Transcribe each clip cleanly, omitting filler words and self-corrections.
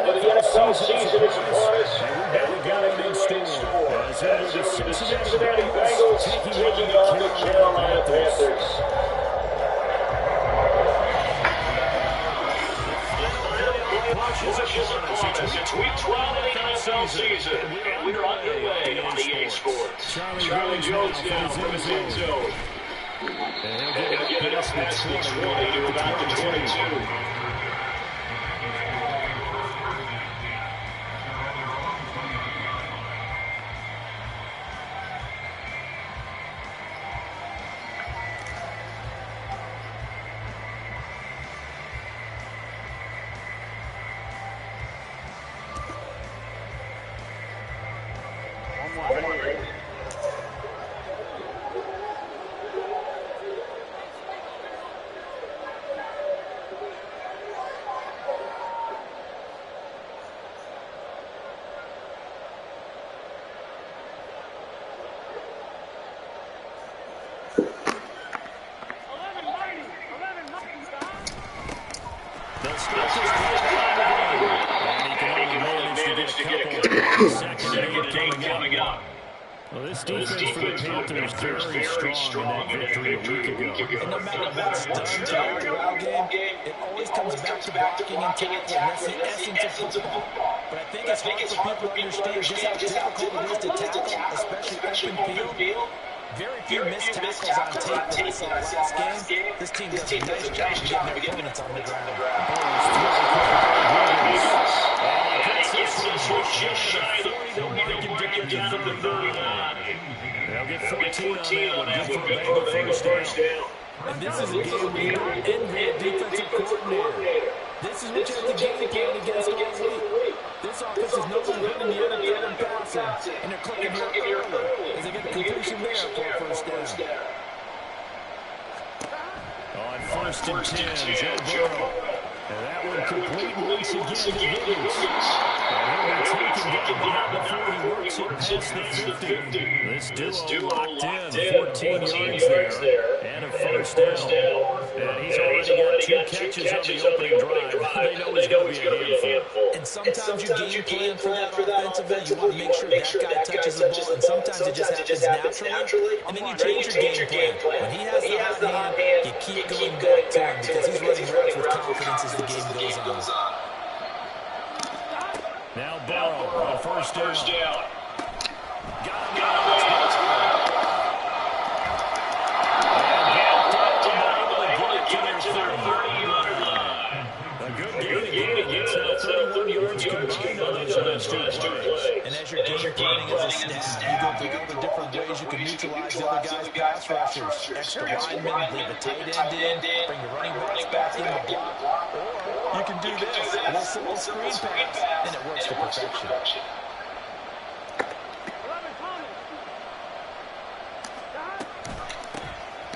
The NFL season is upon us, and we've got a good one in store. As it is the Cincinnati Bengals taking on the Carolina Panthers. Pushes upon us. It's week 12 of the NFL season, and we're underway on EA Sports. Charlie Jones now from his end zone. And he'll get it up past the 20 to about the 22. Well, this defense for the Panthers very strong in that victory a week ago. And no matter what's done to our ground game, it always comes back to blocking and tackling. That's the essence of football. But I think it's hard for people to understand just how difficult it is to tackle, especially open field. Very few missed tackles on tape that I saw last game. This team does a nice job of getting their opponents on the ground. Just shy of the 40, they'll break him down to the 39. They'll get 14 on that one, good for a Bengal first down. And this is a game where you're in defensive coordinator. This is what you have to game plan against all week. This offense is no longer running the NFL and passing, and they're clicking here early as they get the completion there for a first down. On first and 10, Joe Burrow. And that one complete once again to Higgins. And he'll be taken down before he works it past the 50. This duo locked in, 14 yards there, and a first down. And he's already got two catches on the opening drive. They know he's going to be a handful. And sometimes you game plan for that offensively. You want to make sure that guy touches the ball. And sometimes it just happens naturally. And then you change your game plan. When he has the hot hand, you keep going back to him because he's running routes with confidence as the game goes on. Now Burrow on first down. To their 30-yard line. A good gain again. It's 31 yards combined on those last two plays. And as you're game planning as a staff, you go through all the different ways you can neutralize the other guy's pass rushers. Extra linemen, leave a tight end in, bring your running backs back in the block. Or you can do this, a little screen pass, and it works to perfection.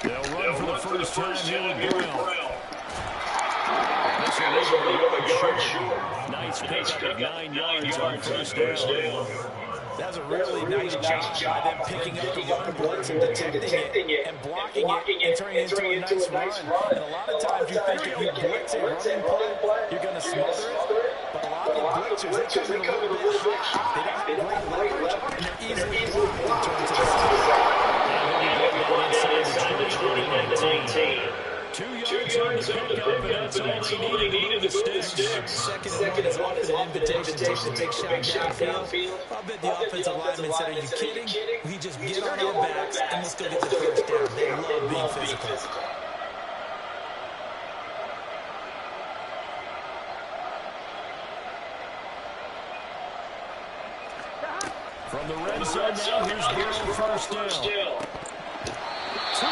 They'll run for the first time here with Burrow. Nice pick up 9 yards on first down. That's a really nice job by them picking up the run blitz and detecting it and blocking it and turning it into a nice run. And a lot of times you think if you blitz a running play, you're going to smother it. But a lot of the blitzers, they come in a little bit high. They don't have great leverage, and they're easily blocked in terms of the side. Inside the 20-19. 2 yards on the pickup, and that's all they needed to move the sticks. Second is often an invitation to take shot downfield. I bet the offensive lineman said, are you kidding? We just get on our backs and let's go get the first down. They love being physical. From the red side now, here's Burrow first down. One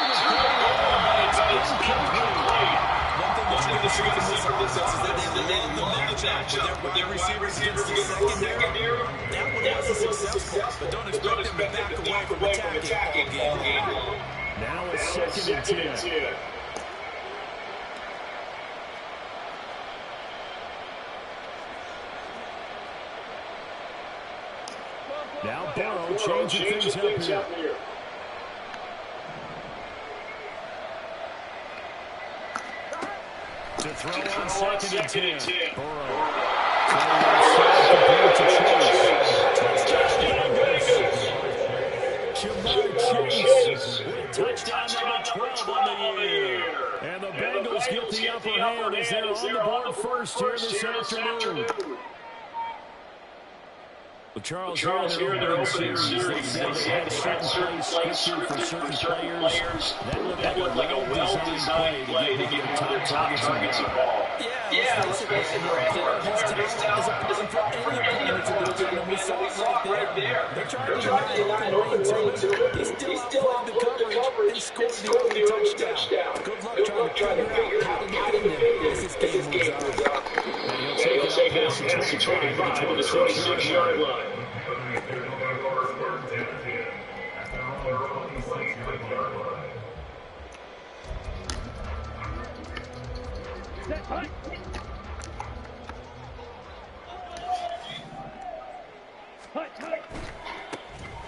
thing that's going to see from this offense is that they love the matchup with their receivers against the secondary. That one wasn't successful, but don't expect them to back away from attacking all game long. Now it's second and 10. Now Burrow changing things up here. To throw on second and 10. Burrow. first here this afternoon. Well, Charles, here in their opening series, they had certain plays scripted for certain players. That looked like a well-designed play to get top targets involved. Yeah, let's face it, Brad. His talent is a problem for any opponent in the division, and we saw it right there. They're trying to deny open lane to him. He still applied the coverage and scored the only touchdown. Good luck trying to figure out how to defend him as this game moves on. And he'll take it up past the 25 to the 26-yard line.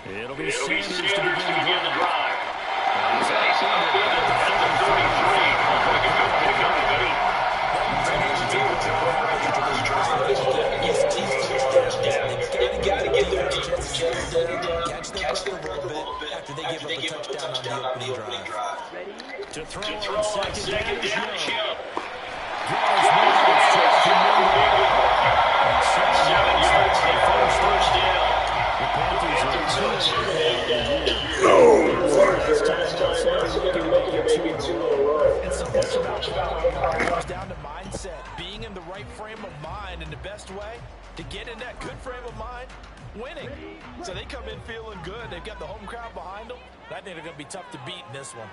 It'll be Sanders to begin the drive. He's out of bounds at the 33. Making a good pickup, buddy. Bengals able to convert into this drive. They got to get their defense catch their breath a little bit after they give up a touchdown on the opening drive. To throw on second down is Young. 7 yards there, first down. The Panthers are 2-0. And so much about it comes down to mindset, being in the right frame of mind, and the best way to get in that good frame of mind, winning. So they come in feeling good. They've got the home crowd behind them. I think they're going to be tough to beat in this one.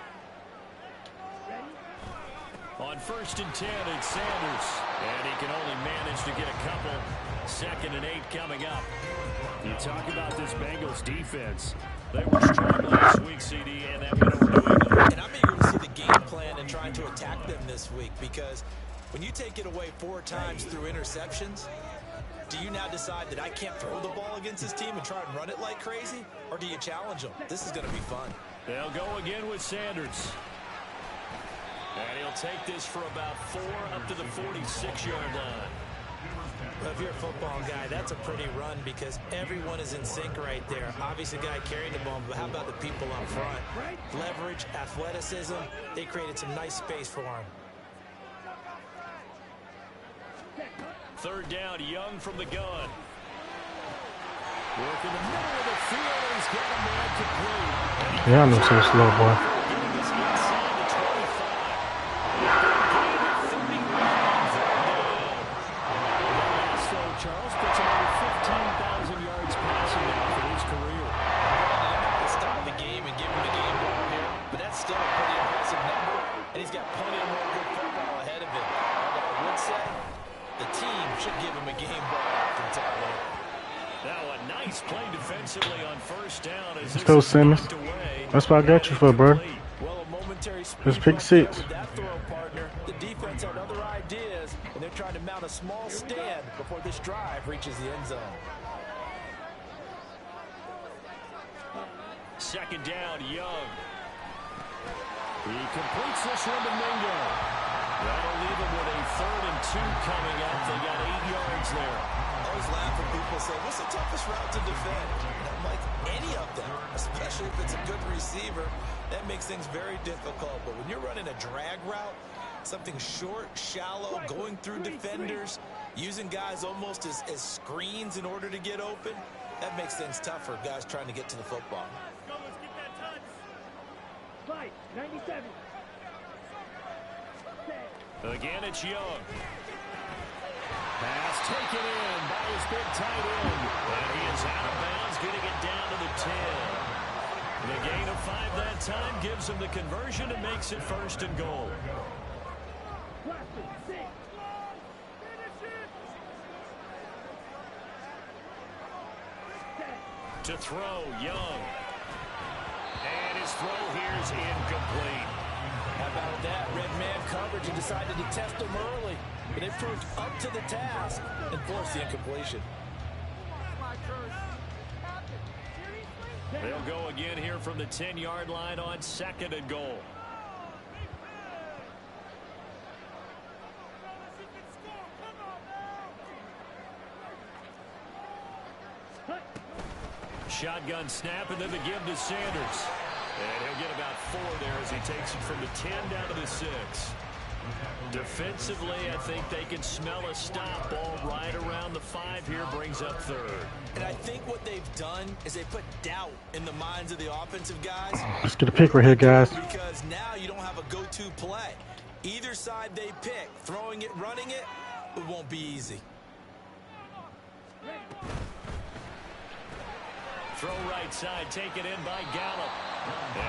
On 1st and 10, it's Sanders. And he can only manage to get a couple. 2nd and 8 coming up. You talk about this Bengals defense. They were strong last week, CD, and that went over New England. And I'm eager to see the game plan and trying to attack them this week, because when you take it away 4 times through interceptions, do you now decide that I can't throw the ball against this team and try and run it like crazy? Or do you challenge them? This is going to be fun. They'll go again with Sanders. And he'll take this for about 4 up to the 46-yard line. Well, if you're a football guy, that's a pretty run because everyone is in sync right there. Obviously, the guy carrying the ball, but how about the people up front? Leverage, athleticism, they created some nice space for him. 3rd down, Young from the gun. Work in the middle of the field, and he's got a man complete. Yeah, I'm so slow, boy. Charles puts him over 15,000 yards passing now for his career. I'm not going to stop the game and give him the game ball here, but that's still a pretty impressive number, and he's got plenty of more good football ahead of him. Although I would say the team should give him a game ball after Tyler. Now a nice play defensively on 1st down. As Let's go, Simmons. That's what I got you for, bro. Well, a momentary Just pick 6. with that throw, partner. The defense had other ideas, and they're trying to mount a small stand before this drive reaches the end zone. 2nd down, Young. He completes this one to Mingo. That'll leave him with a 3rd and 2 coming up. They got 8 yards there. I always laugh when people say, what's the toughest route to defend? And I'm like, any of them, especially if it's a good receiver. That makes things very difficult. But when you're running a drag route, something short, shallow, going through defenders, using guys almost as screens in order to get open, that makes things tough for guys trying to get to the football. Let's get that touch. Fight, 97. Again, it's Young. Pass taken in by his big tight end. And he is out of bounds, getting it down to the 10. The gain of 5 that time gives him the conversion and makes it 1st and goal. To throw, Young. And his throw here is incomplete. How about that? Red man coverage and decided to test them early. But they proved up to the task and forced the incompletion. They'll go again here from the 10-yard line on 2nd and goal. Shotgun snap, and then the give to Sanders. And he'll get about 4 there as he takes it from the 10 down to the 6. Defensively, I think they can smell a stop. Ball right around the 5 here, brings up third. And I think what they've done is they put doubt in the minds of the offensive guys. Let's get a pick right here, guys. Because now you don't have a go-to play. Either side they pick, throwing it, running it, it won't be easy. Throw right side, taken in by Gallup.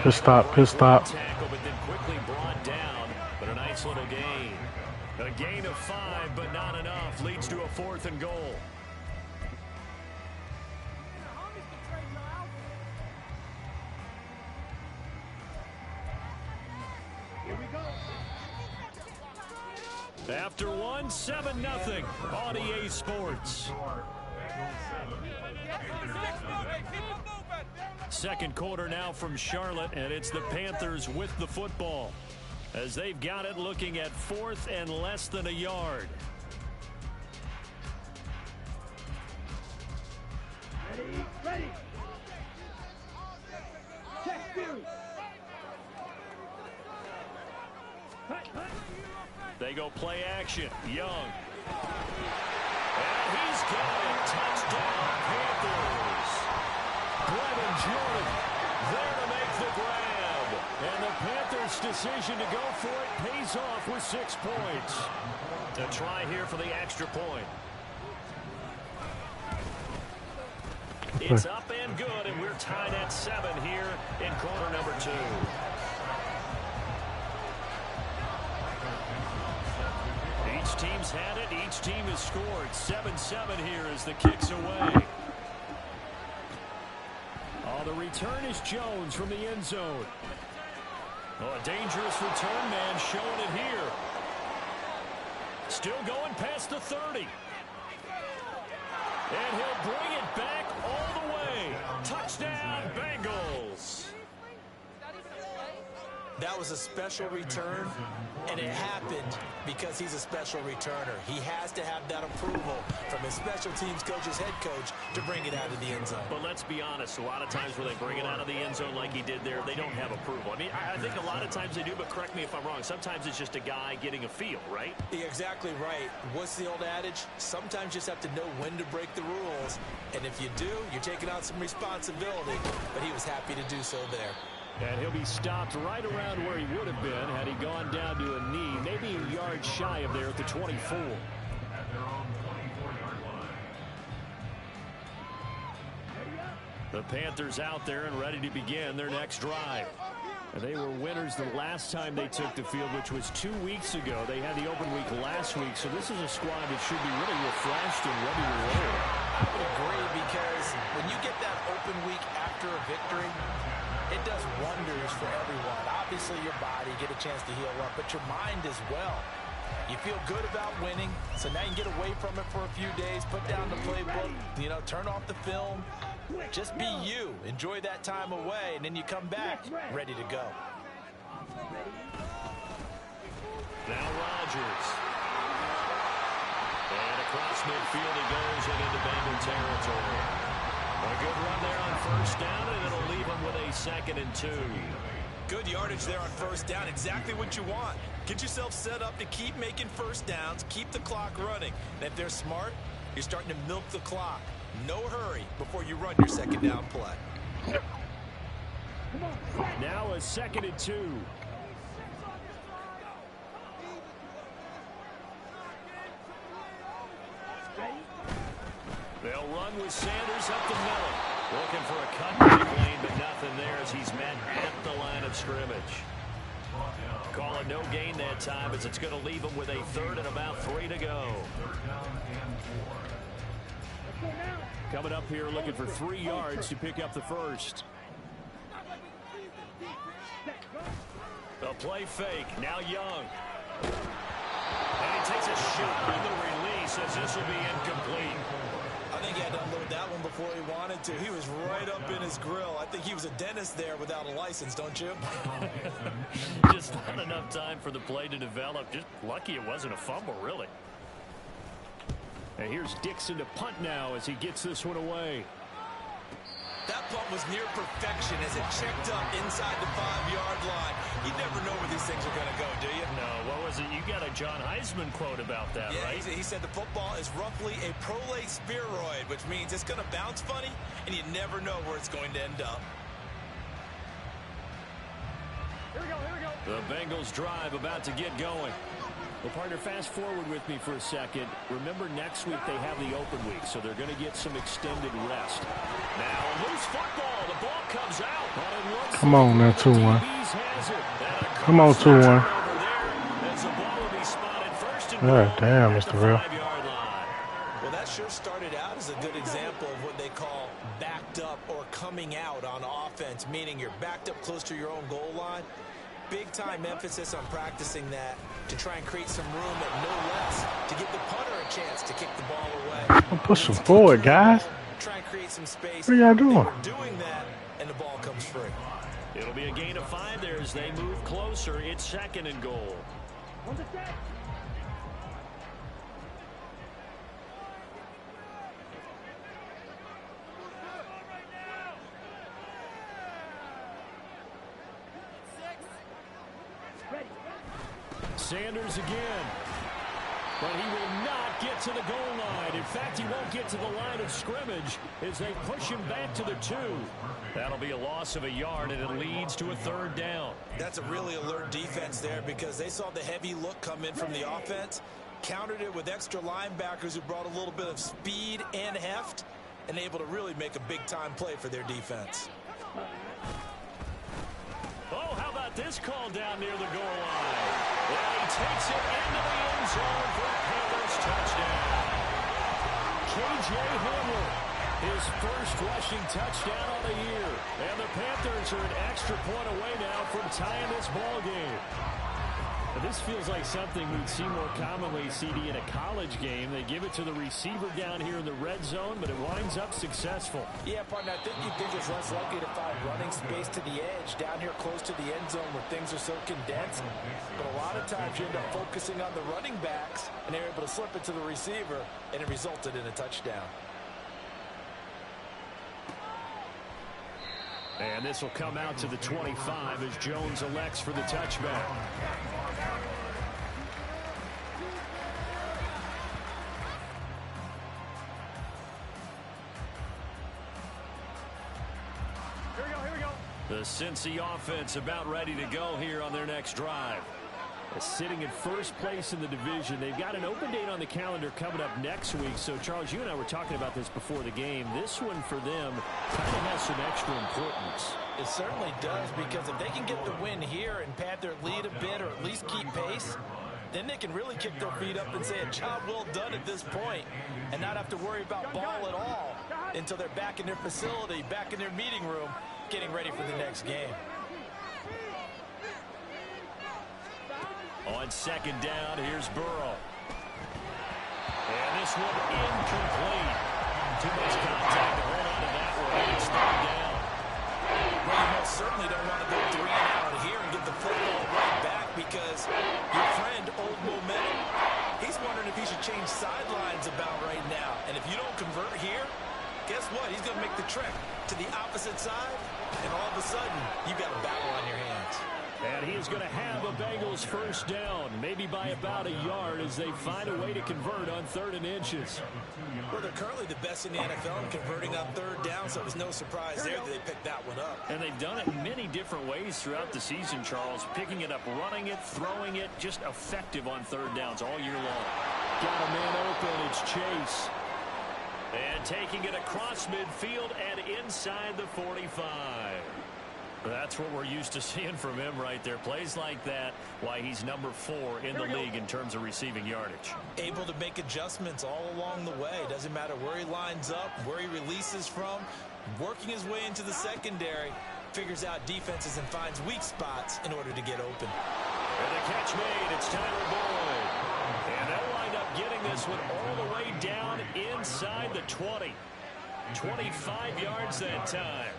Pit stop, pit stop. Tackle, but then quickly brought down. But a nice little gain. A gain of 5, but not enough. Leads to a 4th and goal. Here we go. After 1, 7-0 on EA Sports. Second quarter now from Charlotte, and it's the Panthers with the football as they've got it, looking at 4th and less than a yard. Ready. Check view. They go play action. Young. And he's got it. Touchdown, Panthers. Brevin Jordan there to make the grab. And the Panthers' decision to go for it pays off with 6 points. A try here for the extra point. It's up and good, and we're tied at 7 here in quarter number 2. Each team's had it. Each team has scored. 7-7 here as the kick's away. Oh, the return is Jones from the end zone. Oh, a dangerous return man showing it here. Still going past the 30. And he'll bring it back all the way. Touchdown, Bengals. That was a special return, and it happened because he's a special returner. He has to have that approval from his special teams coach's head coach to bring it out of the end zone. But let's be honest, a lot of times when they bring it out of the end zone like he did there, they don't have approval. I mean, I think a lot of times they do, but correct me if I'm wrong. Sometimes it's just a guy getting a feel, right? You're exactly right. What's the old adage? Sometimes you just have to know when to break the rules, and if you do, you're taking on some responsibility. But he was happy to do so there. And he'll be stopped right around where he would have been had he gone down to a knee, maybe a yard shy of there at the 24. The Panthers out there and ready to begin their next drive. And they were winners the last time they took the field, which was 2 weeks ago. They had the open week last week, so this is a squad that should be really refreshed and ready to roll. I would agree, because when you get that open week after a victory, it does wonders for everyone. Obviously, your body, get a chance to heal up, but your mind as well. You feel good about winning, so now you can get away from it for a few days, put down the playbook, turn off the film. Just be you. Enjoy that time away, and then you come back ready to go. Now Rodgers. And across midfield he goes and into Bengal territory. A good run there on first down, and it'll leave him with a 2nd and 2. Good yardage there on first down. Exactly what you want. Get yourself set up to keep making first downs, keep the clock running. And if they're smart, you're starting to milk the clock. No hurry before you run your second down play. Now a 2nd and 2. They'll run with Sanders up the middle. Looking for a cut lane, but nothing there as he's met at the line of scrimmage. Call it no gain that time as it's going to leave him with a 3rd and about 3 to go. Coming up here looking for 3 yards to pick up the first. A play fake. Now Young. And he takes a shot on the release as this will be incomplete. I think he had to unload that one before he wanted to. He was right up in his grill. I think he was a dentist there without a license, don't you? Just not enough time for the play to develop. Just lucky it wasn't a fumble, really. And here's Dixon to punt now as he gets this one away. That punt was near perfection as it checked up inside the 5-yard line. You never know where these things are going to go, do you? No, what was it? You got a John Heisman quote about that, yeah, right? He said the football is roughly a prolate spheroid, which means it's going to bounce funny, and you never know where it's going to end up. Here we go, here we go. The Bengals drive about to get going. Well, partner, fast forward with me for a second. Remember, next week they have the open week, so they're going to get some extended rest. Now, loose football. The ball comes out. Come on now, 2-1. Come on, 2-1. God damn, Mr. Real. Well, that sure started out as a good example of what they call backed up or coming out on offense, meaning you're backed up close to your own goal line. Big-time emphasis on practicing that to try and create some room at no less to give the punter a chance to kick the ball away. I'm pushing forward, guys. Try and create some space. What are y'all doing? They were doing that, and the ball comes free. It'll be a gain of 5 there as they move closer. It's 2nd and goal. On the set. Sanders again. But he will not get to the goal line. In fact, he won't get to the line of scrimmage as they push him back to the 2. That'll be a loss of a yard, and it leads to a 3rd down. That's a really alert defense there because they saw the heavy look come in from the offense, countered it with extra linebackers who brought a little bit of speed and heft, and able to really make a big-time play for their defense. Oh, how about this call down near the goal line? Yeah, he takes it into the end zone for a Panthers touchdown. K.J. Hamler, his first rushing touchdown on the year. And the Panthers are an extra point away now from tying this ball game. This feels like something we'd see more commonly, CD, in a college game. They give it to the receiver down here in the red zone, but it winds up successful. Yeah, partner, I think you'd think it's less likely to find running space to the edge down here close to the end zone where things are so condensed. But a lot of times you end up focusing on the running backs, and they're able to slip it to the receiver, and it resulted in a touchdown. And this will come out to the 25 as Jones elects for the touchback. The Cincy offense about ready to go here on their next drive. Sitting in first place in the division. They've got an open date on the calendar coming up next week. So, Charles, you and I were talking about this before the game. This one for them kind of has some extra importance. It certainly does, because if they can get the win here and pad their lead a bit or at least keep pace, then they can really kick their feet up and say a job well done at this point and not have to worry about ball at all until they're back in their facility, back in their meeting room, getting ready for the next game. On 2nd down, here's Burrow. And this one incomplete. Too much contact to hold on to that one. It's 3rd down. Well, you most certainly don't want to go 3 and out here and get the football right back because your friend, Old Momentum, he's wondering if he should change sidelines about right now. And if you don't convert here, guess what? He's going to make the trek to the opposite side, and all of a sudden, you've got a battle on your hands. And he is going to have a Bengals 1st down, maybe by about a yard as they find a way to convert on 3rd and inches. Well, they're currently the best in the NFL in converting on 3rd down, so it was no surprise there that they picked that one up. And they've done it in many different ways throughout the season, Charles. Picking it up, running it, throwing it, just effective on 3rd downs all year long. Got a man open, it's Chase. And taking it across midfield and inside the 45. That's what we're used to seeing from him right there. Plays like that, why he's number 4 in the league in terms of receiving yardage. Able to make adjustments all along the way. Doesn't matter where he lines up, where he releases from. Working his way into the secondary. Figures out defenses and finds weak spots in order to get open. And the catch made. It's Tyler Boyd. And they'll wind up getting this one all the way down inside the 20. 25 yards that time.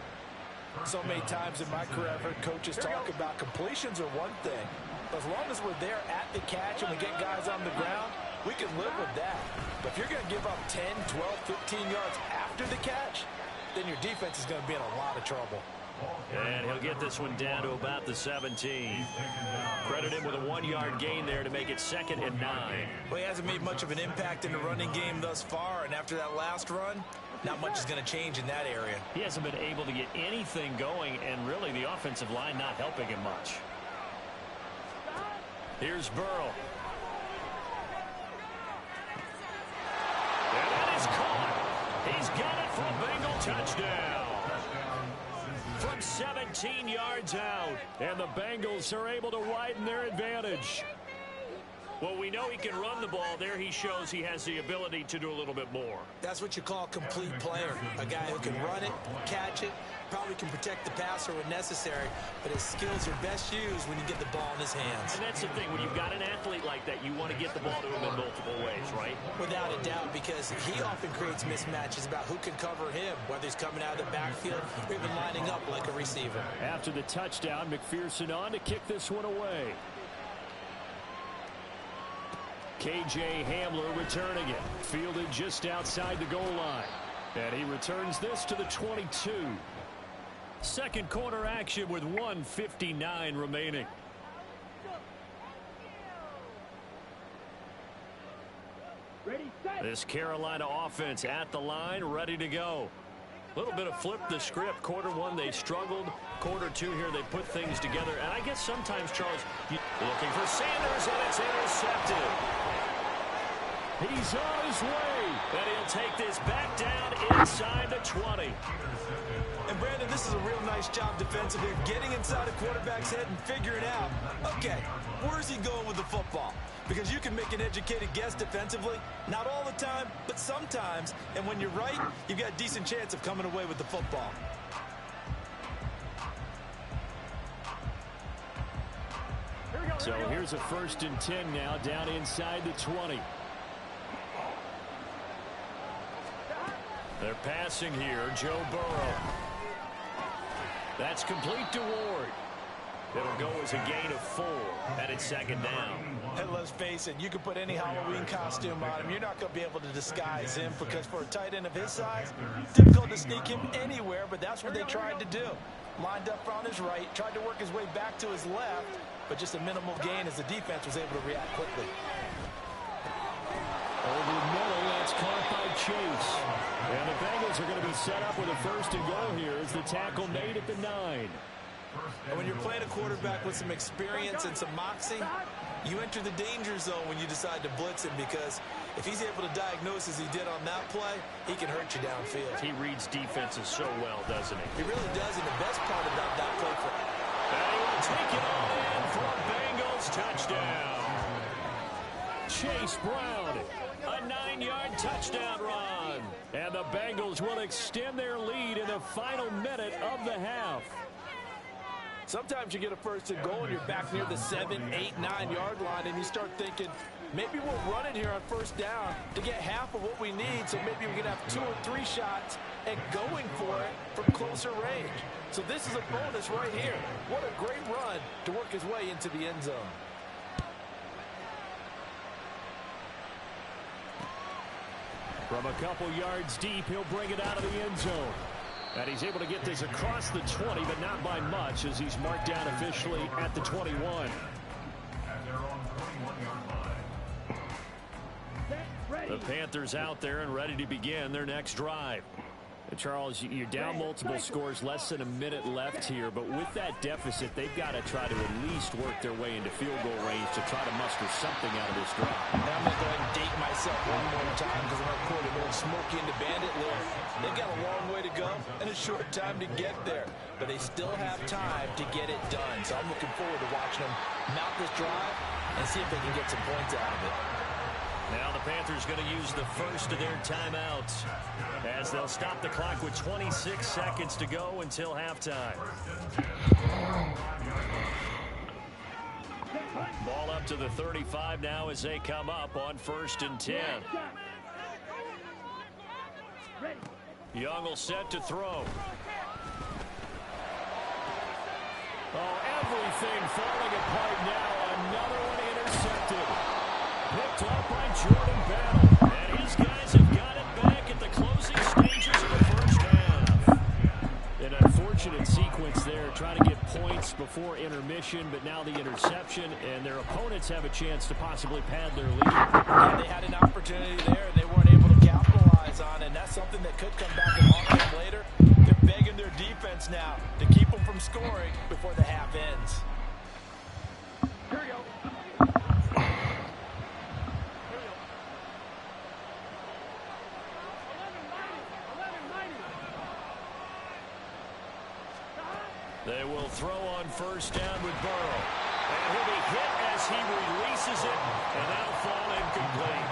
So many times in my career I've heard coaches talk about completions are one thing. But as long as we're there at the catch and we get guys on the ground, we can live with that. But if you're going to give up 10, 12, 15 yards after the catch, then your defense is going to be in a lot of trouble. And he'll get this one down to about the 17. Credit him with a 1-yard gain there to make it 2nd and 9. Well, he hasn't made much of an impact in the running game thus far, and after that last run, not much is going to change in that area. He hasn't been able to get anything going, and really the offensive line not helping him much. Here's Burrow. And that is caught. He's got it for a Bengal touchdown. From 17 yards out, and the Bengals are able to widen their advantage. Well, we know he can run the ball. There he shows he has the ability to do a little bit more. That's what you call a complete player. A guy who can run it, catch it, probably can protect the passer when necessary, but his skills are best used when you get the ball in his hands. And that's the thing. When you've got an athlete like that, you want to get the ball to him in multiple ways, right? Without a doubt, because he often creates mismatches about who can cover him, whether he's coming out of the backfield or even lining up like a receiver. After the touchdown, McPherson on to kick this one away. K.J. Hamler returning it. Fielded just outside the goal line. And he returns this to the 22. Second quarter action with 1:59 remaining. Ready, set. This Carolina offense at the line, ready to go. A little bit of flip the script. Quarter one, they struggled. Quarter two here, they put things together. And I guess sometimes, Charles, looking for Sanders, and it's intercepted. He's on his way. And he'll take this back down inside the 20. And, Brandon, this is a real nice job defensively of getting inside a quarterback's head and figuring out, okay, where's he going with the football? Because you can make an educated guess defensively, not all the time, but sometimes. And when you're right, you've got a decent chance of coming away with the football. So here's a 1st and 10 now, down inside the 20. They're passing here, Joe Burrow. That's complete to Ward. It'll go as a gain of 4, and it's 2nd down. And let's face it, you can put any Halloween costume on him. You're not going to be able to disguise him because for a tight end of his size, difficult to sneak him anywhere, but that's what they tried to do. Lined up on his right, tried to work his way back to his left, but just a minimal gain as the defense was able to react quickly. Over the middle, that's caught by Chase. And the Bengals are going to be set up with a 1st and goal here as the tackle made at the 9. And when you're playing a quarterback with some experience and some moxie, you enter the danger zone when you decide to blitz him, because if he's able to diagnose as he did on that play, he can hurt you downfield. He reads defenses so well, doesn't he? He really does, and the best part about that play for him. And he will take it all in for a Bengals touchdown. Chase Brown, a 9-yard touchdown run. And the Bengals will extend their lead in the final minute of the half. Sometimes you get a 1st and goal and you're back near the 7, 8, 9-yard line, and you start thinking, maybe we'll run it here on 1st down to get half of what we need, so maybe we can have 2 or 3 shots and going for it from closer range. So this is a bonus right here. What a great run to work his way into the end zone. From a couple yards deep, he'll bring it out of the end zone. And he's able to get this across the 20, but not by much, as he's marked down officially at the 21. The Panthers out there and ready to begin their next drive. Charles, you're down multiple scores, less than a minute left here, but with that deficit, they've got to try to at least work their way into field goal range to try to muster something out of this drive. And I'm going to go ahead and date myself one more time because I'm going to quote a little Smokey and the Bandit look. They've got a long way to go and a short time to get there, but they still have time to get it done. So I'm looking forward to watching them mount this drive and see if they can get some points out of it. Now the Panthers going to use the first of their timeouts as they'll stop the clock with 26 seconds to go until halftime. Ball up to the 35 now as they come up on 1st and 10. Young will set to throw. Oh, everything falling apart now. Another one intercepted. Picked up by Jordan Bell. And his guys have got it back at the closing stages of the 1st half. try to get points before intermission, but now the interception, and their opponents have a chance to possibly pad their lead. Yeah, they had an opportunity there, and they weren't able to capitalize on it, and that's something that could come back and haunt them later. They're begging their defense now to keep them from scoring before the half ends. Here we go. They will throw on first down with Burrow. And he'll be hit as he releases it, and that'll fall incomplete.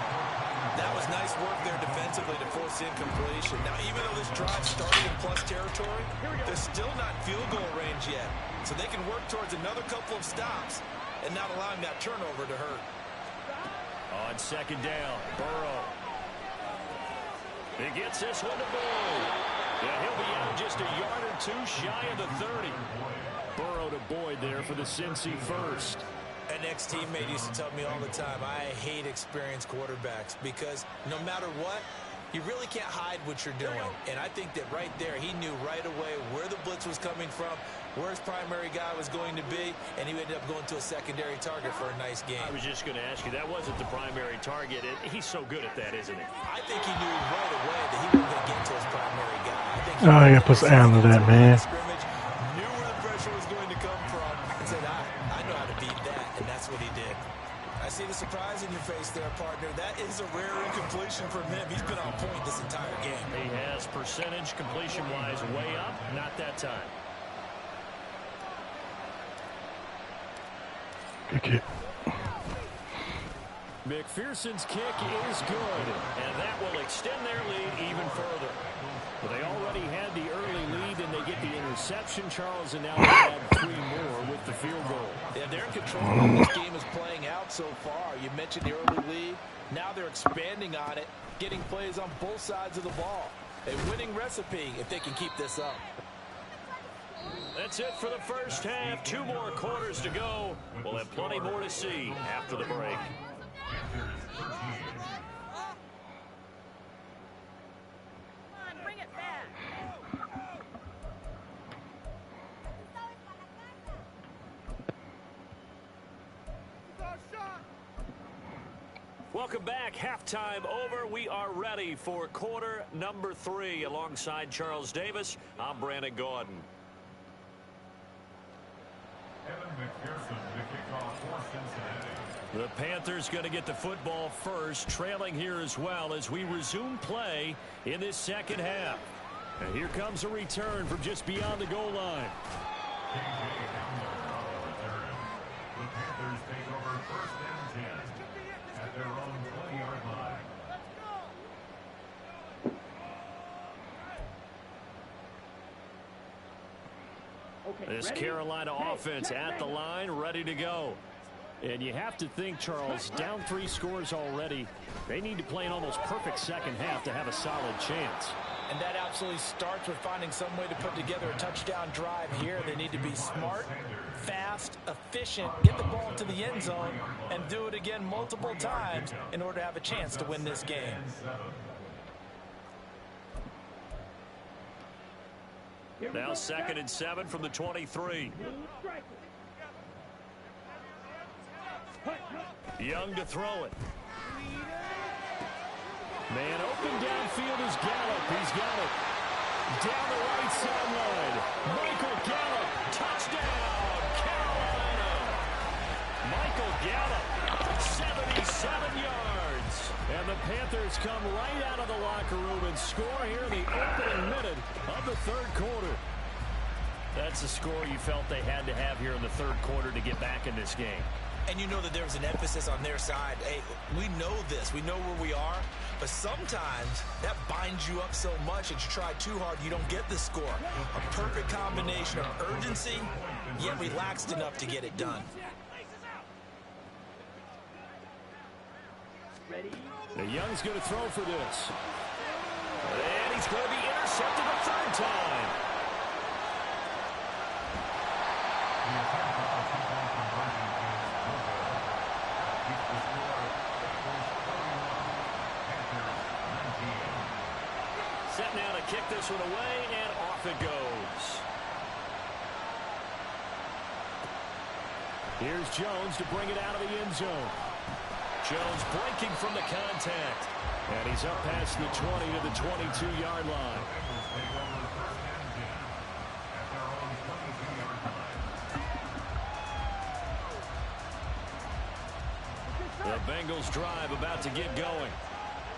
That was nice work there defensively to force incompletion. Now, even though this drive started in plus territory, they're still not in field goal range yet. So they can work towards another couple of stops and not allowing that turnover to hurt. On second down, Burrow. He gets this one to Boyd. Yeah, he'll be out just a yard or two shy of the 30. Burrow to Boyd there for the Cincy first. An ex-teammate used to tell me all the time, I hate experienced quarterbacks because no matter what, you really can't hide what you're doing. And I think that right there, he knew right away where the blitz was coming from, where his primary guy was going to be, and he ended up going to a secondary target for a nice game. I was just going to ask you, that wasn't the primary target. He's so good at that, isn't he? I think he knew right away that he wasn't going to get to his primary guy. I think he I gotta put some Allen to that, man. knew where the pressure was going to come from and said, I know how to beat that, and that's what he did. I see the surprise in your face there, partner. That is a rare incompletion from him. He's been on point this entire game. He has percentage completion-wise way up, not that time. Good kick. McPherson's kick is good, and that will extend their lead even further. But they already had the early lead, and they get the interception, Charles, and now they add 3 more with the field goal. Yeah, they're in control of how this game is playing out so far. You mentioned the early lead. Now they're expanding on it, getting plays on both sides of the ball. A winning recipe if they can keep this up. That's it for the first half. 2 more quarters to go. We'll have plenty more to see after the break. Welcome back. Halftime over. We are ready for quarter number 3. Alongside Charles Davis, I'm Brandon Gordon. The Panthers going to get the football first, trailing here as well as we resume play in this second half. And here comes a return from just beyond the goal line. The Panthers take over first and 10 at their own 20-yard line. This Carolina offense at the line, ready to go. And you have to think, Charles, down 3 scores already. They need to play an almost perfect second half to have a solid chance. And that absolutely starts with finding some way to put together a touchdown drive here. They need to be smart, fast, efficient, get the ball to the end zone, and do it again multiple times in order to have a chance to win this game. Now 2nd and 7 from the 23. Young to throw it. Man open downfield is Gallup. He's got it. Down the right sideline. Michael Gallup. Touchdown, Carolina. Michael Gallup, 77 yards. And the Panthers come right out of the locker room and score here in the opening minute of the 3rd quarter. That's the score you felt they had to have here in the 3rd quarter to get back in this game. And you know that there was an emphasis on their side. Hey, we know this. We know where we are. But sometimes that binds you up so much that you try too hard, you don't get the score. A perfect combination of urgency, yet relaxed enough to get it done. The Young's going to throw for this. And he's going to be intercepted a 3rd time. Set now to kick this one away, and off it goes. Here's Jones to bring it out of the end zone. Jones breaking from the contact. And he's up past the 20 to the 22-yard line. The Bengals drive about to get going.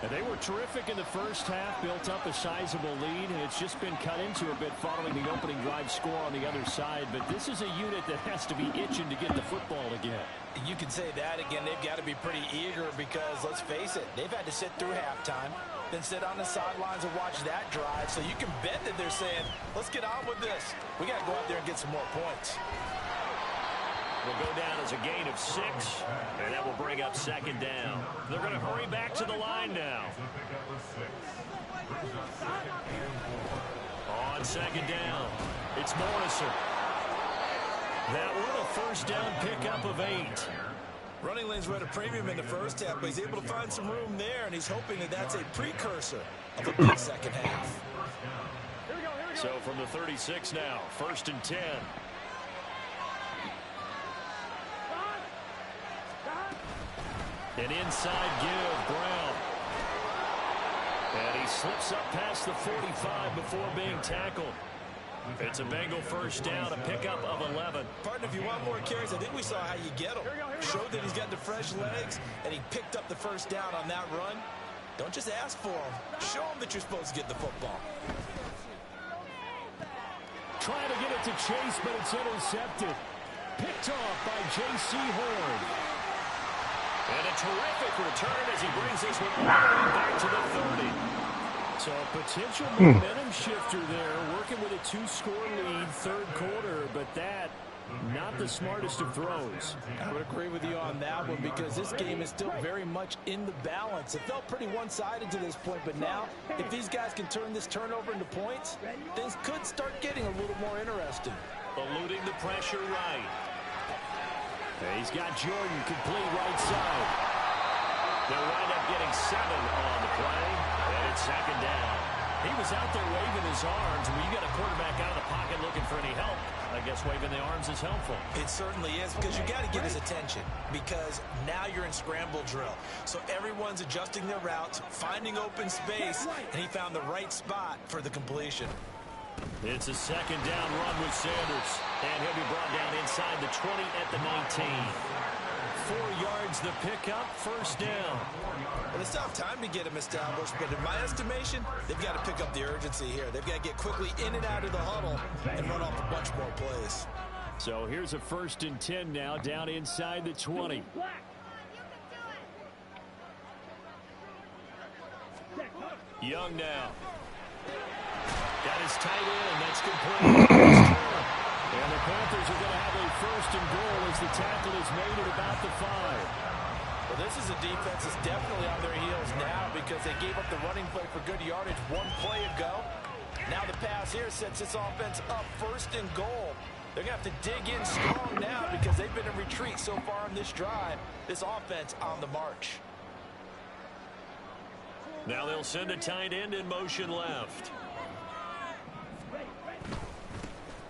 And they were terrific in the first half, built up a sizable lead, and it's just been cut into a bit following the opening drive score on the other side. But this is a unit that has to be itching to get the football again. You can say that again. They've got to be pretty eager because, let's face it, they've had to sit through halftime, then sit on the sidelines and watch that drive. So you can bet that they're saying, let's get on with this. We got to go out there and get some more points. Will go down as a gain of 6, and that will bring up second down. They're going to hurry back to the line now. On second down, it's Morrison. That one a first down pickup of 8. Running lanes were at a premium in the first half, but he's able to find some room there, and he's hoping that that's a precursor of a big second half. So from the 36 now, 1st and 10. An inside give, Brown. And he slips up past the 45 before being tackled. It's a Bengal first down, a pickup of 11. Partner, if you want more carries, I think we saw how you get him. Showed that he's got the fresh legs, and he picked up the first down on that run. Don't just ask for him. Show him that you're supposed to get the football. Trying to get it to Chase, but it's intercepted. Picked off by J.C. Horn. And a terrific return as he brings this one all the way back to the 30. So a potential momentum shifter there, working with a 2-score lead, third quarter, but that, not the smartest of throws. I would agree with you on that one because this game is still very much in the balance. It felt pretty one-sided to this point, but now, if these guys can turn this turnover into points, things could start getting a little more interesting. Eluding the pressure right. He's got Jordan complete right side. They'll wind up getting 7 on the play, and it's second down. He was out there waving his arms. When you got a quarterback out of the pocket looking for any help, I guess waving the arms is helpful. It certainly is because you got to get his attention because now you're in scramble drill. So everyone's adjusting their routes, finding open space, and he found the right spot for the completion. It's a second down run with Sanders, and he'll be brought down inside the 20 at the 19. 4 yards the pickup, first down. Well, it's not time to get him established, but in my estimation, they've got to pick up the urgency here. They've got to get quickly in and out of the huddle and run off a bunch more plays. So here's a 1st and 10 now, down inside the 20. Young now. Got his tight end, that's complete. And the Panthers are going to have a 1st and goal as the tackle is made at about the 5. Well, this is a defense that's definitely on their heels now because they gave up the running play for good yardage 1 play ago. Now the pass here sets this offense up 1st and goal. They're going to have to dig in strong now because they've been in retreat so far on this drive. This offense on the march. Now they'll send a tight end in motion left.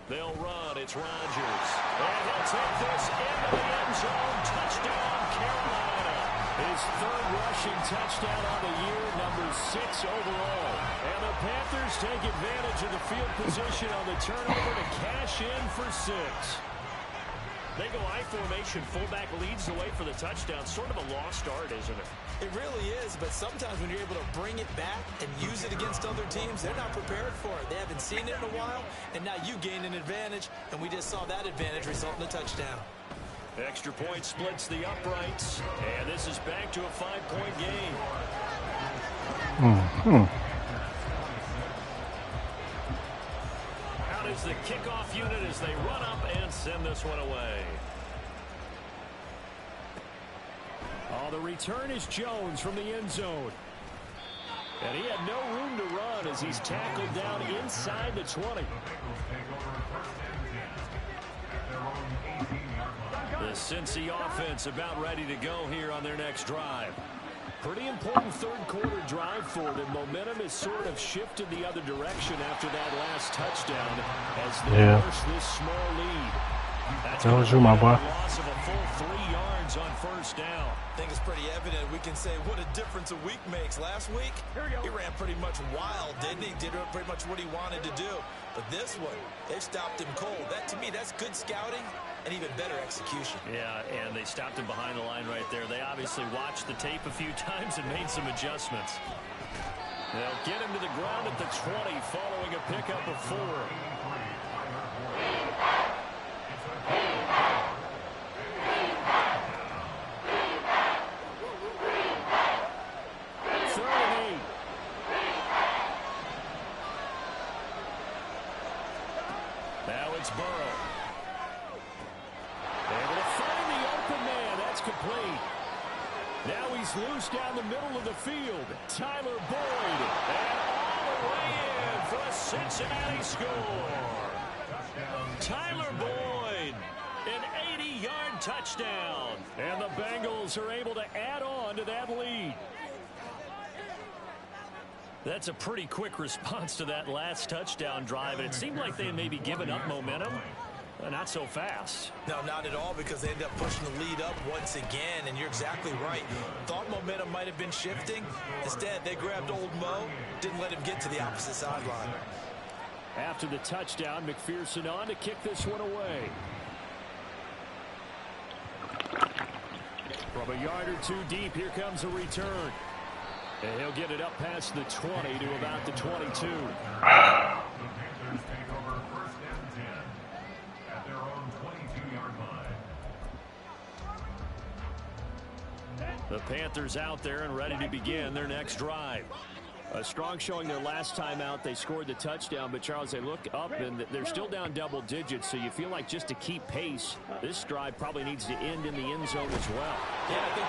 They'll run. It's Rodgers. And he'll take this into the end zone. Touchdown, Carolina. His 3rd rushing touchdown on the year, number 6 overall. And the Panthers take advantage of the field position on the turnover to cash in for 6. They go I formation. Fullback leads the way for the touchdown. Sort of a lost art, isn't it? It really is, but sometimes when you're able to bring it back and use it against other teams, they're not prepared for it. They haven't seen it in a while, and now you gain an advantage, and we just saw that advantage result in a touchdown. Extra point splits the uprights, and this is back to a 5-point game. Out is the kickoff unit as they run up and send this one away. Oh, the return is Jones from the end zone. And he had no room to run as he's tackled down inside the 20. The Cincy offense about ready to go here on their next drive. Pretty important third quarter drive for them. Momentum has sort of shifted the other direction after that last touchdown as they force this small lead. That was you, my boy. Loss of a full 3 yards on first down. I think it's pretty evident we can say what a difference a week makes. Last week, he ran pretty much wild, didn't he? Did pretty much what he wanted to do. But this one, they stopped him cold. That, to me, that's good scouting and even better execution. Yeah, and they stopped him behind the line right there. They obviously watched the tape a few times and made some adjustments. They'll get him to the ground at the 20 following a pickup of 4. Now it's Burrow. Able to find the open man. That's complete. Now he's loose down the middle of the field. Tyler Boyd. And all the way in for a Cincinnati score. Tyler Boyd. An 80-yard touchdown. And the Bengals are able to add on to that lead. That's a pretty quick response to that last touchdown drive, and it seemed like they had maybe given up momentum. Not so fast. No, not at all, because they ended up pushing the lead up once again, and you're exactly right. Thought momentum might have been shifting. Instead, they grabbed old Mo, didn't let him get to the opposite sideline. After the touchdown, McPherson on to kick this one away. From a yard or 2 deep, here comes a return. And he'll get it up past the 20 to about the 22. The Panthers take over first and 10 at their own 22-yard line. The Panthers out there and ready to begin their next drive. A strong showing their last time out. They scored the touchdown, but Charles, they look up and they're still down double digits, so you feel like just to keep pace, this drive probably needs to end in the end zone as well. Yeah, I think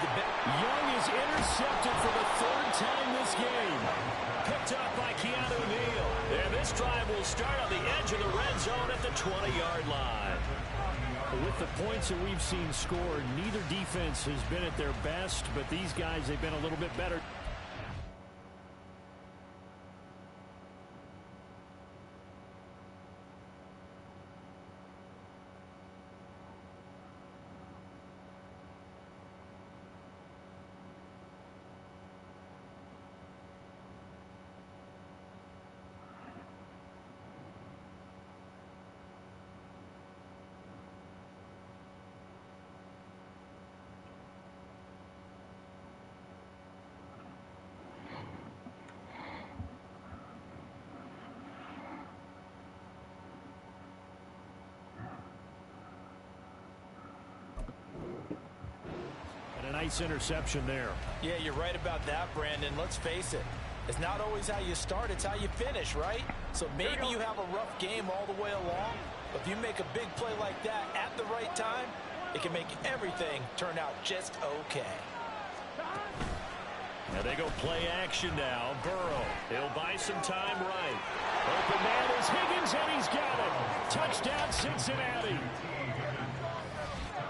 Young is intercepted for the 3rd time this game. Picked up by Keanu Neal. And this drive will start on the edge of the red zone at the 20-yard line. With the points that we've seen scored, neither defense has been at their best, but these guys, they've been a little bit better. Nice interception there. Yeah, you're right about that, Brandon. Let's face it. It's not always how you start, it's how you finish, right? So maybe you have a rough game all the way along, but if you make a big play like that at the right time, it can make everything turn out just okay. Now they go play action now. Burrow. He'll buy some time right. Open man is Higgins, and he's got it. Touchdown, Cincinnati.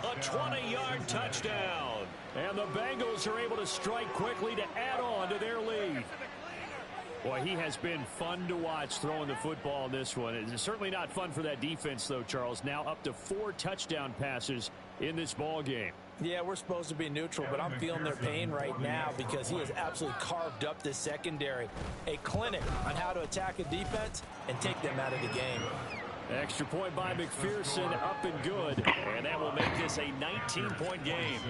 A 20-yard touchdown. And the Bengals are able to strike quickly to add on to their lead. Boy, he has been fun to watch throwing the football in this one. It's certainly not fun for that defense, though, Charles. Now up to 4 touchdown passes in this ball game. Yeah, we're supposed to be neutral, but I'm feeling their pain right now because he has absolutely carved up this secondary. A clinic on how to attack a defense and take them out of the game. Extra point by McPherson, up and good. And that will make this a 19-point game.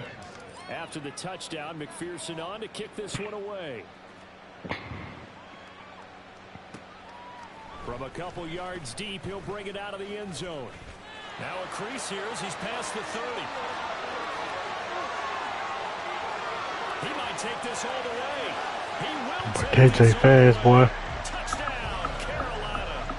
After the touchdown, McPherson on to kick this one away. From a couple yards deep, he'll bring it out of the end zone. Now a crease here as he's past the 30. He might take this all the way. He will take KJ fast, boy. Touchdown, Carolina.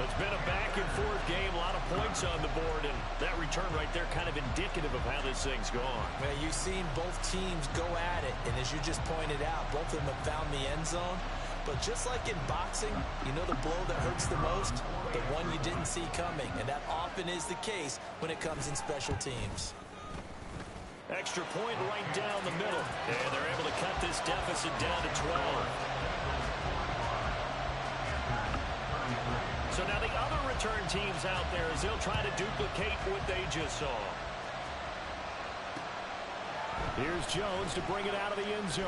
It's been a back-and-forth game, a lot of points on the board, and that return right there kind of indicative of how this thing's gone. Well, you've seen both teams go at it, and as you just pointed out, both of them have found the end zone. But just like in boxing, you know the blow that hurts the most? The one you didn't see coming, and that often is the case when it comes in special teams. Extra point right down the middle, and they're able to cut this deficit down to 12. So now the other turn teams out there as they'll try to duplicate what they just saw. Here's Jones to bring it out of the end zone.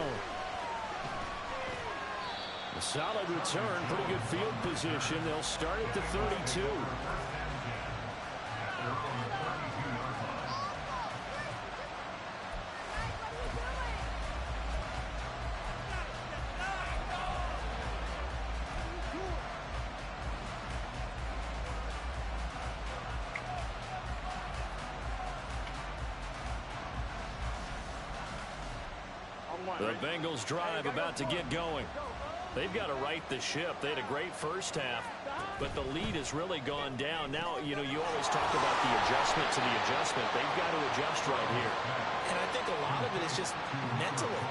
A solid return, pretty good field position. They'll start at the 32. The Bengals drive about to get going. They've got to right the ship. They had a great first half, but the lead has really gone down. Now, you always talk about the adjustment to the adjustment. They've got to adjust right here. And I think a lot of it is just mentally.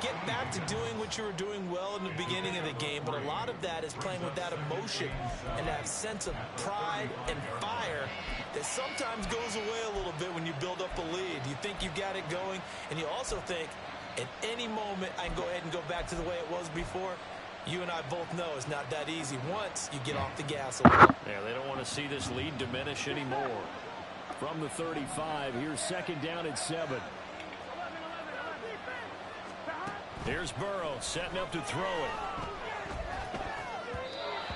Get back to doing what you were doing well in the beginning of the game, but a lot of that is playing with that emotion and that sense of pride and fire that sometimes goes away a little bit when you build up a lead. You think you've got it going, and you also think, at any moment, I can go ahead and go back to the way it was before. You and I both know it's not that easy once you get off the gas a little. Yeah, they don't want to see this lead diminish anymore. From the 35, here's second down at 7. Here's Burrow setting up to throw it.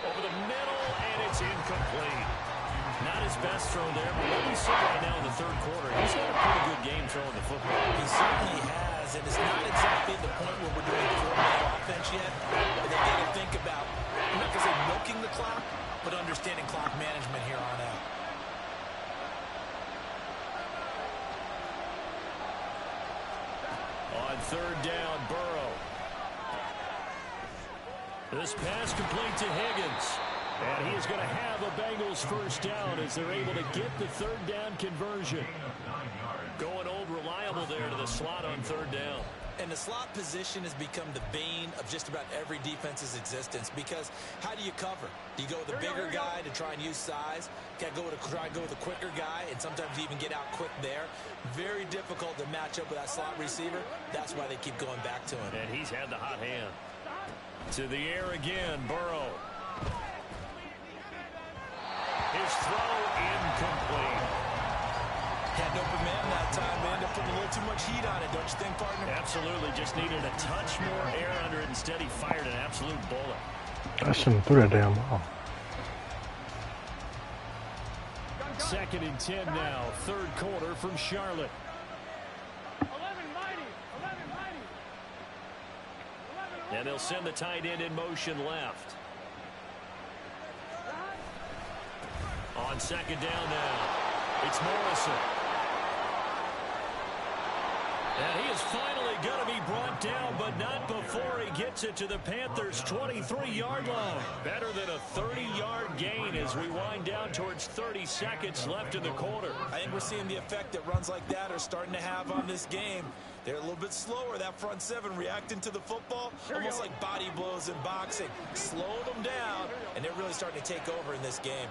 Over the middle, and it's incomplete. Not his best throw there, but what we see right now in the third quarter, he's had a pretty good game throwing the football. He certainly has, and it's not exactly the point where we're doing four-man offense yet, but they got to think about, I'm not going to say milking the clock, but understanding clock management here on out. On third down, Burrow. This pass complete to Higgins. And he is going to have a Bengals first down as they're able to get the third down conversion. Going old reliable there to the slot on third down. And the slot position has become the bane of just about every defense's existence, because how do you cover? Do you go with a bigger guy to try and use size? Try and go with a quicker guy, and sometimes you even get out quick there. Very difficult to match up with that slot receiver. That's why they keep going back to him. And he's had the hot hand. To the air again, Burrow. His throw incomplete. Had an open man that time. They ended up putting a little too much heat on it, don't you think, partner? Absolutely. Just needed a touch more air under it. Instead, he fired an absolute bullet. I shouldn't have threw that damn ball. Second and 10 now. Third quarter from Charlotte. 11 mighty. 11 mighty. 11. And they'll send the tight end in motion left. On second down now, it's Morrison. And he is finally going to be brought down, but not before he gets it to the Panthers' 23-yard line. Better than a 30-yard gain as we wind down towards 30 seconds left in the quarter. I think we're seeing the effect that runs like that are starting to have on this game. They're a little bit slower, that front seven, reacting to the football, almost like body blows in boxing. Slow them down, and they're really starting to take over in this game.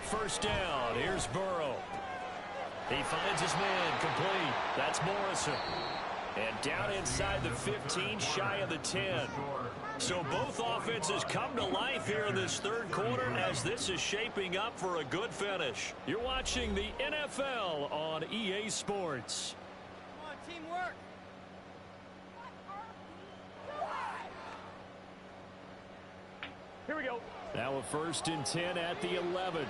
First down, here's Burrow. He finds his man complete. That's Morrison. And down inside the 15, shy of the 10. So both offenses come to life here in this third quarter as this is shaping up for a good finish. You're watching the NFL on EA Sports. Come on, teamwork. Here we go. Now a first and 10 at the 11.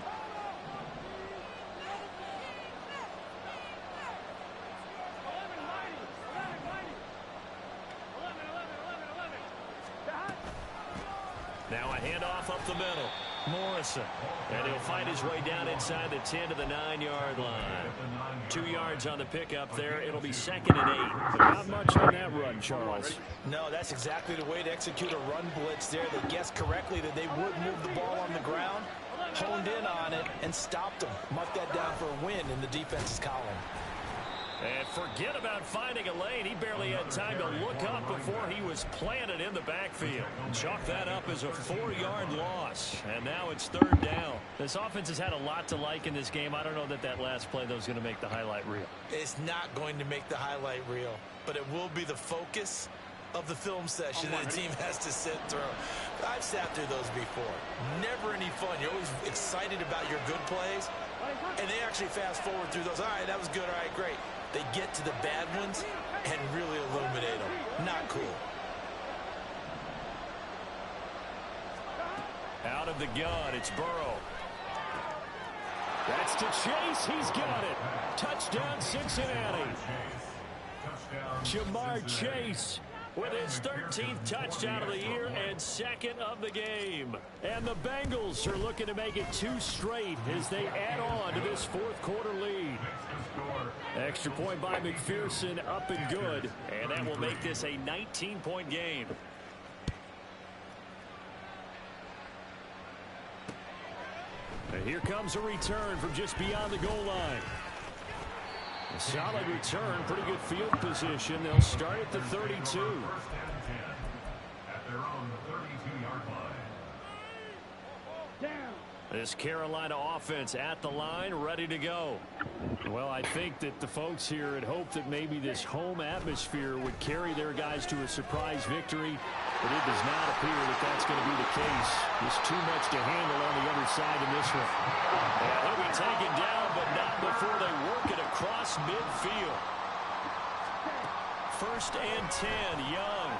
Now a handoff up the middle. Morrison. And he'll find his way down inside the 10 to the 9-yard line. 2 yards on the pickup there. It'll be second and 8. But not much on that run, Charles. No, that's exactly the way to execute a run blitz there. They guessed correctly that they would move the ball on the ground, honed in on it, and stopped them. Marked that down for a win in the defense's column. And forget about finding a lane. He barely had time to look up before he was planted in the backfield. Chalk that up as a 4-yard loss. And now it's third down. This offense has had a lot to like in this game. I don't know that that last play, though, is going to make the highlight reel. It's not going to make the highlight reel, but it will be the focus of the film session that a team has to sit through. I've sat through those before. Never any fun. You're always excited about your good plays, and they actually fast forward through those. All right, that was good. All right, great. They get to the bad ones and really illuminate them. Not cool. Out of the gun, it's Burrow. That's to Chase. He's got it. Touchdown, Cincinnati. Jamar Chase with his 13th touchdown of the year and second of the game. And the Bengals are looking to make it 2 straight as they add on to this fourth quarter lead. Extra point by McPherson, up and good. And that will make this a 19-point game. And here comes a return from just beyond the goal line. A solid return, pretty good field position. They'll start at the 32. At their own 32-yard line. Down. This Carolina offense at the line, ready to go. Well, I think that the folks here had hoped that maybe this home atmosphere would carry their guys to a surprise victory, but it does not appear that that's going to be the case. There's too much to handle on the other side in this one. And they'll be taken down, but not before they work it across midfield. 1st and 10, Young.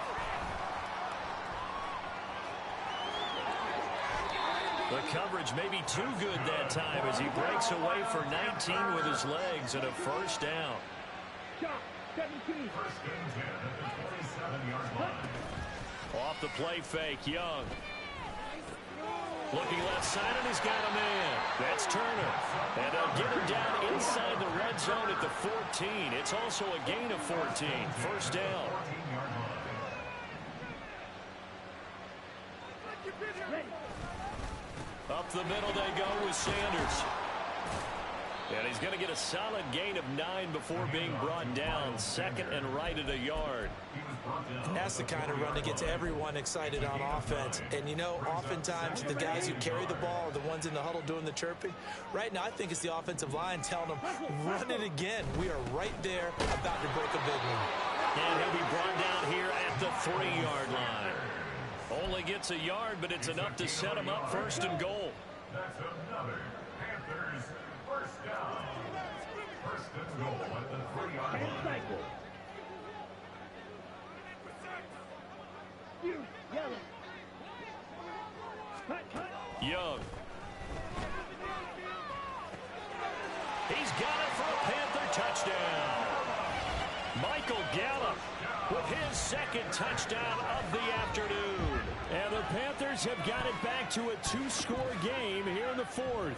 The coverage may be too good that time as he breaks away for 19 with his legs and a 1st down. Shot. 17. 1st and 10 at the 27-yard line. Off the play fake, Young. Looking left side, and he's got a man. That's Turner. And they'll get him down inside the red zone at the 14. It's also a gain of 14. 1st down. 14-yard line. Up the middle they go with Sanders. And he's going to get a solid gain of 9 before being brought down. 2nd and right at a yard. That's the kind of run that gets everyone excited on offense. And, you know, oftentimes the guys who carry the ball are the ones in the huddle doing the chirping. Right now, I think it's the offensive line telling them, run it again. We are right there about to break a big one. And he'll be brought down here at the 3-yard line. Only gets a yard, but it's enough to set him up 1st and goal. That's another Panthers 1st down. 1st and goal at the 3-yard line. Cycle. You. Yellow. Cut. Young. He's got it for a Panther touchdown. Michael Gallup with his 2nd touchdown of the afternoon. And the Panthers have got it back to a 2-score game here in the 4th.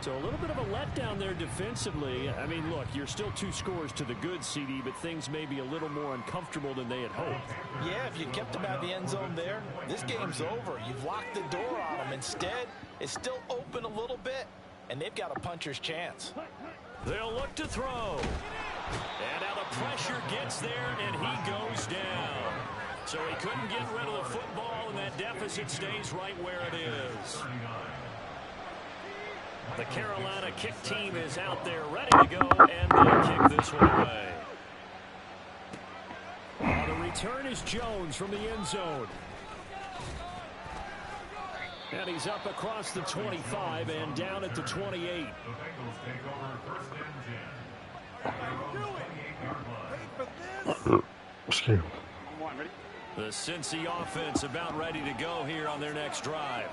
So a little bit of a letdown there defensively. I mean, look, you're still 2 scores to the good, CD, but things may be a little more uncomfortable than they had hoped. Yeah, if you kept them out of the end zone there, this game's over. You've locked the door on them. Instead, it's still open a little bit, and they've got a puncher's chance. They'll look to throw. And now the pressure gets there, and he goes down. So he couldn't get rid of the football, and that deficit stays right where it is. The Carolina kick team is out there ready to go, and they'll kick this one away. The return is Jones from the end zone. And he's up across the 25 and down at the 28. The Bengals take over 1st and 10. At their own 28-yard line. Excuse me. The Cincy offense about ready to go here on their next drive.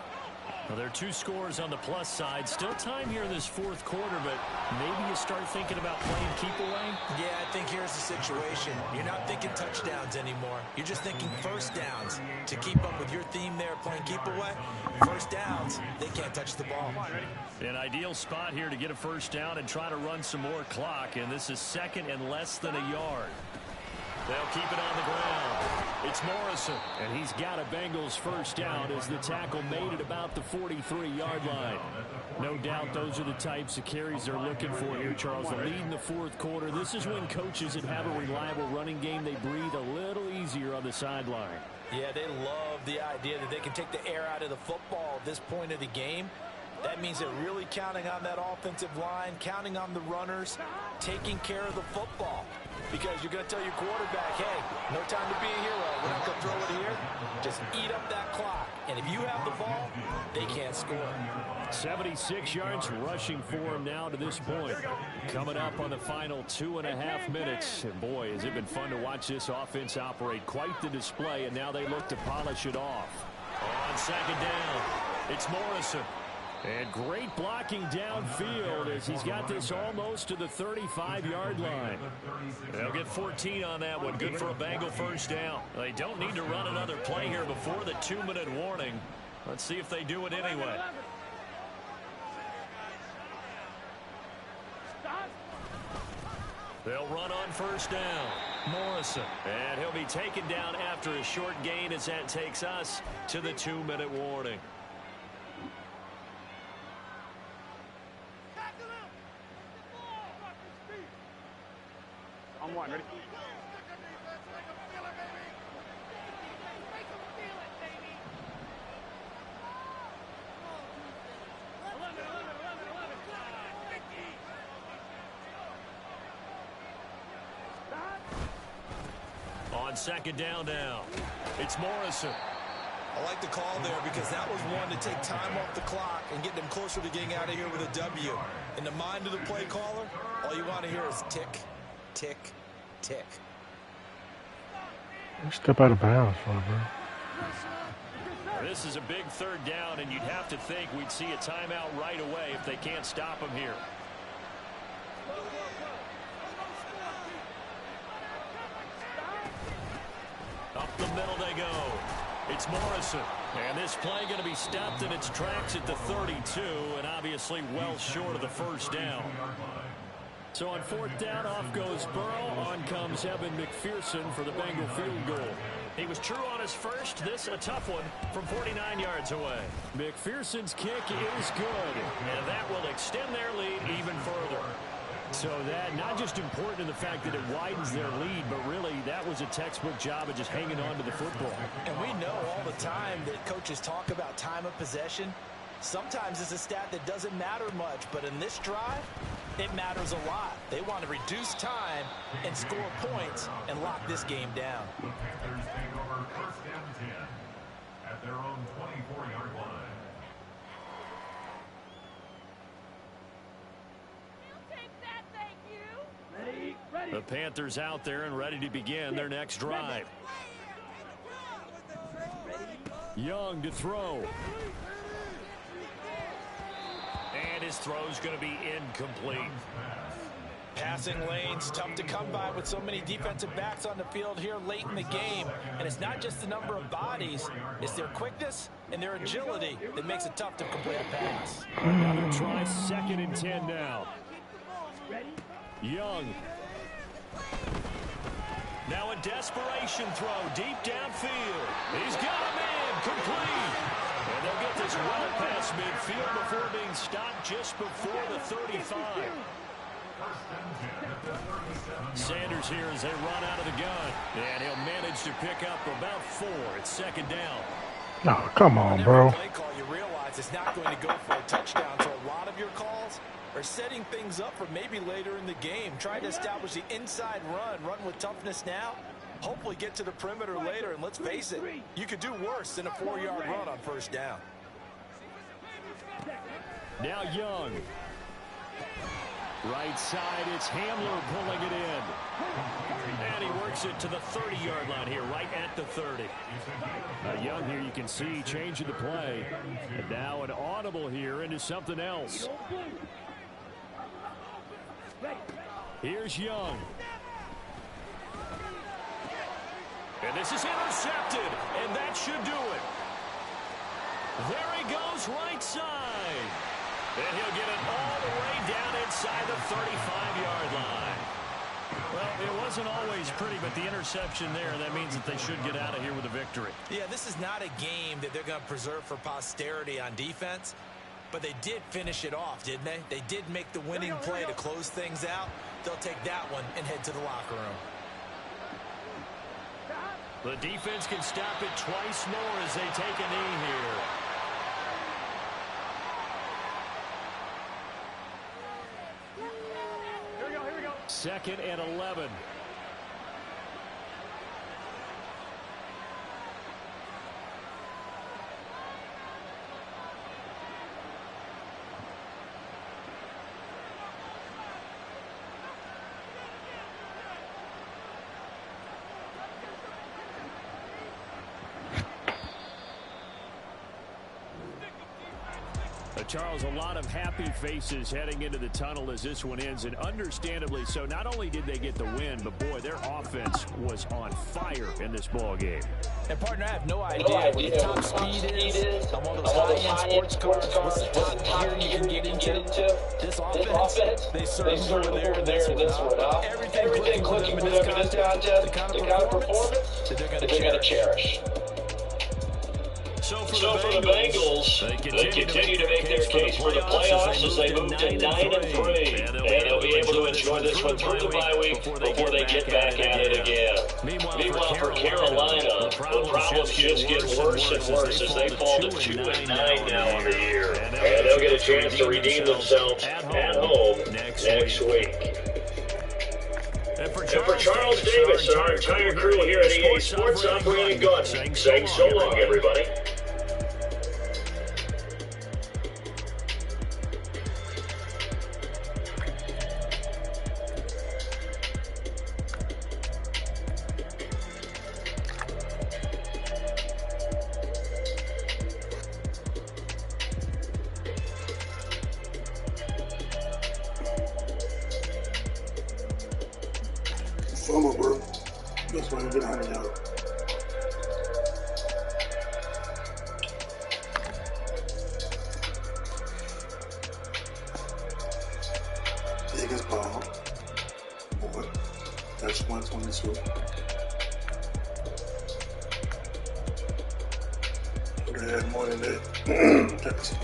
Well, there are 2 scores on the plus side. Still time here in this 4th quarter, but maybe you start thinking about playing keep away? Yeah, I think here's the situation. You're not thinking touchdowns anymore. You're just thinking 1st downs. To keep up with your theme there, playing keep away, 1st downs, they can't touch the ball. An ideal spot here to get a 1st down and try to run some more clock, and this is 2nd and less than a yard. They'll keep it on the ground. It's Morrison, and he's got a Bengals 1st down as the tackle made it about the 43-yard line. No doubt those are the types of carries they're looking for here, Charles. The lead in the 4th quarter. This is when coaches that have a reliable running game, they breathe a little easier on the sideline. Yeah, they love the idea that they can take the air out of the football at this point of the game. That means they're really counting on that offensive line, counting on the runners, taking care of the football. because you're going to tell your quarterback, hey, no time to be a hero. We're not going to throw it here. Just eat up that clock. And if you have the ball, they can't score. 76 yards rushing for him now to this point. Coming up on the final 2.5 minutes. And boy, has it been fun to watch this offense operate. Quite the display, and now they look to polish it off. On second down, it's Morrison. And great blocking downfield as he's got this almost to the 35-yard line. They'll get 14 on that one. Good for a Bengal first down. They don't need to run another play here before the 2-minute warning. Let's see if they do it anyway. They'll run on first down. Morrison. And he'll be taken down after a short gain as that takes us to the 2-minute warning. On one, ready? On second down now, it's Morrison. I like the call there because that was one to take time off the clock and get them closer to getting out of here with a W. In the mind of the play caller, all you want to hear is tick, tick, tick. Step out of bounds, bro. This is a big third down, and you'd have to think we'd see a timeout right away if they can't stop him here. Up the middle they go. It's Morrison. And this play going to be stopped in its tracks at the 32, and obviously well short of the first down. So on fourth down, off goes Burrow. On comes Evan McPherson for the Bengal field goal. He was true on his first. This a tough one from 49 yards away. McPherson's kick is good, and that will extend their lead even further. So that not just important in the fact that it widens their lead, but really that was a textbook job of just hanging on to the football. And we know all the time that coaches talk about time of possession. Sometimes it's a stat that doesn't matter much, but in this drive, it matters a lot. They want to reduce time and score points and lock this game down. The Panthers take over first and 10 at their own 24-yard line. The Panthers out there and ready to begin their next drive. Young to throw. And his throw's going to be incomplete. Passing lanes, tough to come by with so many defensive backs on the field here late in the game. And it's not just the number of bodies, it's their quickness and their agility that makes it tough to complete a pass. Another try, second and 10 now. Young. Now a desperation throw deep downfield. He's got a man complete. And they'll get this well past midfield before being stopped just before the 35. Sanders here as they run out of the gun. And he'll manage to pick up about 4. It's second down. Oh, come on, bro. Play call, you realize it's not going to go for a touchdown, so a lot of your calls are setting things up for maybe later in the game, trying to establish the inside run with toughness now, hopefully get to the perimeter later, and let's face it, you could do worse than a 4-yard run on first down. Now Young. Right side, it's Hamler pulling it in. And he works it to the 30-yard line here, right at the 30. Young here, you can see, changing the play. And now an audible here into something else. Here's Young. And this is intercepted, and that should do it. There he goes, right side. And he'll get it all the way down inside the 35-yard line. Well, it wasn't always pretty, but the interception there, that means that they should get out of here with a victory. Yeah, this is not a game that they're going to preserve for posterity on defense, but they did finish it off, didn't they? They did make the winning play to close things out. They'll take that one and head to the locker room. The defense can stop it twice more as they take a knee here. Second and 11. Charles, a lot of happy faces heading into the tunnel as this one ends, and understandably so. Not only did they get the win, but, boy, their offense was on fire in this ball game. And, partner, I have no idea what the top speed is on one of those high-end sports cars. What's the top gear you can get into? This offense, they certainly were there in this one. Everything clicking for them in this contest, the kind of performance that they're going to cherish. So for the Bengals, they continue to make their case for the playoffs as they move to 9-3. And they'll be able to enjoy this one through the bye week before they get back at it again. Meanwhile, for Carolina, the problems just get worse and worse as they fall to 2-9 now on the year. And they'll get a chance to redeem themselves at home next week. And for Charles Davis and our entire crew here at EA Sports, I'm Brandon Gunn saying so long, everybody. Fumble, bro. That's why you get 100 yards. Biggest ball. Boy, that's 122. They had more than that. That's